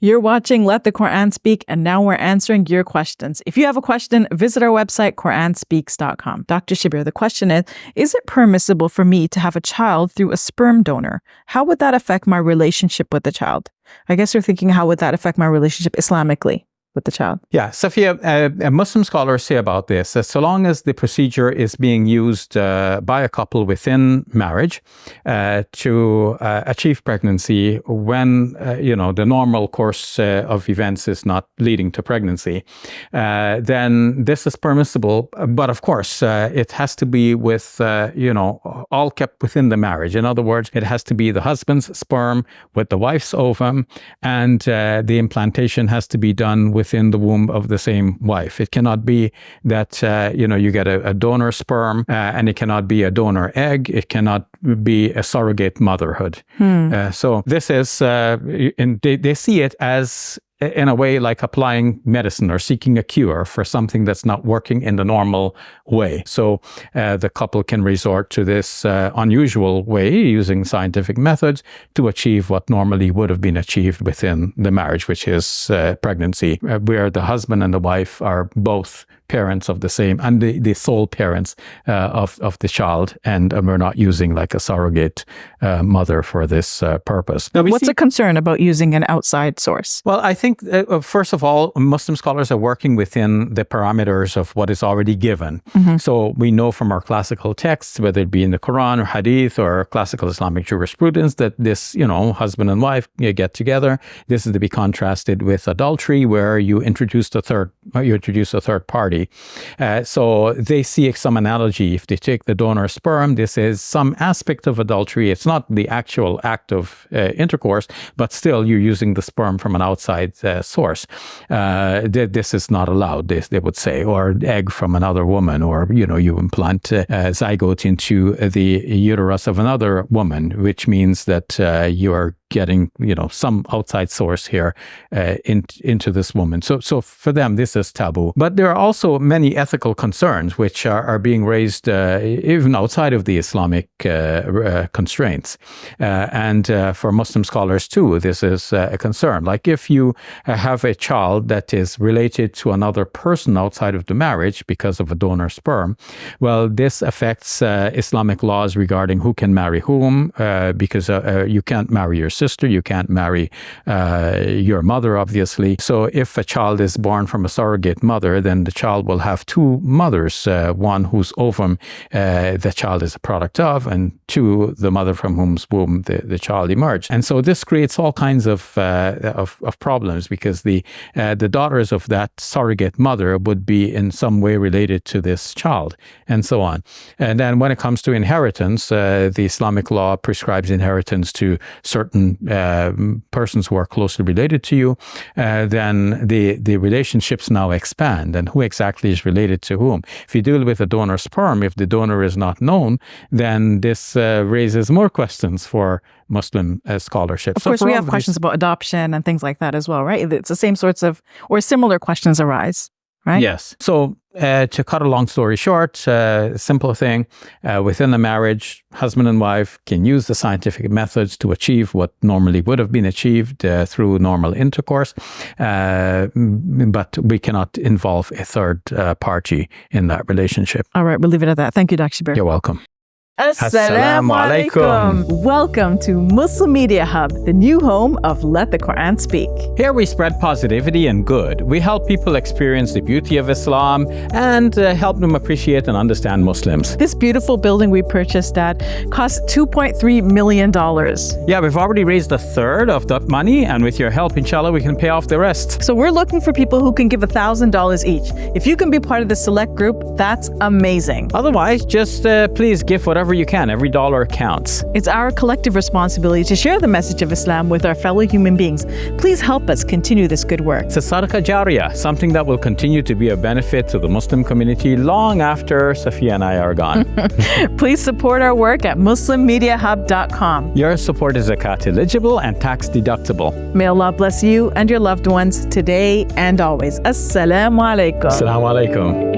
You're watching Let the Quran Speak, and now we're answering your questions. If you have a question, visit our website, QuranSpeaks.com. Dr. Shabir, the question is it permissible for me to have a child through a sperm donor? How would that affect my relationship with the child? I guess you're thinking, how would that affect my relationship Islamically with the child? Yeah, Safiyyah, Muslim scholars say about this, that so long as the procedure is being used by a couple within marriage to achieve pregnancy when, the normal course of events is not leading to pregnancy, then this is permissible. But of course, it has to be with, all kept within the marriage. In other words, it has to be the husband's sperm with the wife's ovum, and the implantation has to be done within the womb of the same wife. It cannot be that, you get a donor sperm and it cannot be a donor egg. It cannot be a surrogate motherhood. So this is, they see it as, in a way, like applying medicine or seeking a cure for something that's not working in the normal way. So the couple can resort to this unusual way, using scientific methods, to achieve what normally would have been achieved within the marriage, which is pregnancy, where the husband and the wife are both parents of the same, and the sole parents of the child, and we're not using like a surrogate mother for this purpose. Now, what's a concern about using an outside source? Well, I think, first of all, Muslim scholars are working within the parameters of what is already given. So we know from our classical texts, whether it be in the Quran or Hadith or classical Islamic jurisprudence, that this, husband and wife get together. This is to be contrasted with adultery, where you introduce a third party. So they see some analogy. If they take the donor sperm, this is some aspect of adultery. It's not the actual act of intercourse, but still you're using the sperm from an outside source. This is not allowed, they would say, or egg from another woman, or, you implant a zygote into the uterus of another woman, which means that you are getting, some outside source here into this woman. So for them, this is taboo. But there are also many ethical concerns which are being raised even outside of the Islamic constraints. And for Muslim scholars too, this is a concern. Like if you have a child that is related to another person outside of the marriage because of a donor sperm, well, this affects Islamic laws regarding who can marry whom, because you can't marry your sister, you can't marry your mother, obviously. So if a child is born from a surrogate mother, then the child will have two mothers, one whose ovum the child is a product of, and two, the mother from whose womb the child emerged. And so this creates all kinds of problems, because the daughters of that surrogate mother would be in some way related to this child, and so on. And then when it comes to inheritance, the Islamic law prescribes inheritance to certain persons who are closely related to you. Then the relationships now expand, and who exactly is related to whom. If you deal with a donor sperm, if the donor is not known, then this raises more questions for Muslim scholarship. Of course, we have questions about adoption and things like that as well, right? It's the same sorts of, or similar questions arise, right? Yes. So to cut a long story short, simple thing, within the marriage, husband and wife can use the scientific methods to achieve what normally would have been achieved through normal intercourse, but we cannot involve a third party in that relationship. All right, we'll leave it at that. Thank you, Dr. Shabir. You're welcome. Assalamu alaikum. Welcome to Muslim Media Hub, the new home of Let the Quran Speak. Here we spread positivity and good. We help people experience the beauty of Islam and help them appreciate and understand Muslims. This beautiful building we purchased, Dad, cost $2.3 million. Yeah, we've already raised a third of that money, and with your help, inshallah, we can pay off the rest. So we're looking for people who can give $1,000 each. If you can be part of the select group, that's amazing. Otherwise, just please give whatever you can. Every dollar counts. It's our collective responsibility to share the message of Islam with our fellow human beings. Please help us continue this good work. It's a sadaqah jariyah, something that will continue to be a benefit to the Muslim community long after Safiyyah and I are gone. Please support our work at muslimmediahub.com. Your support is zakat eligible and tax deductible. May Allah bless you and your loved ones today and always. Assalamu alaikum. Assalamu alaikum.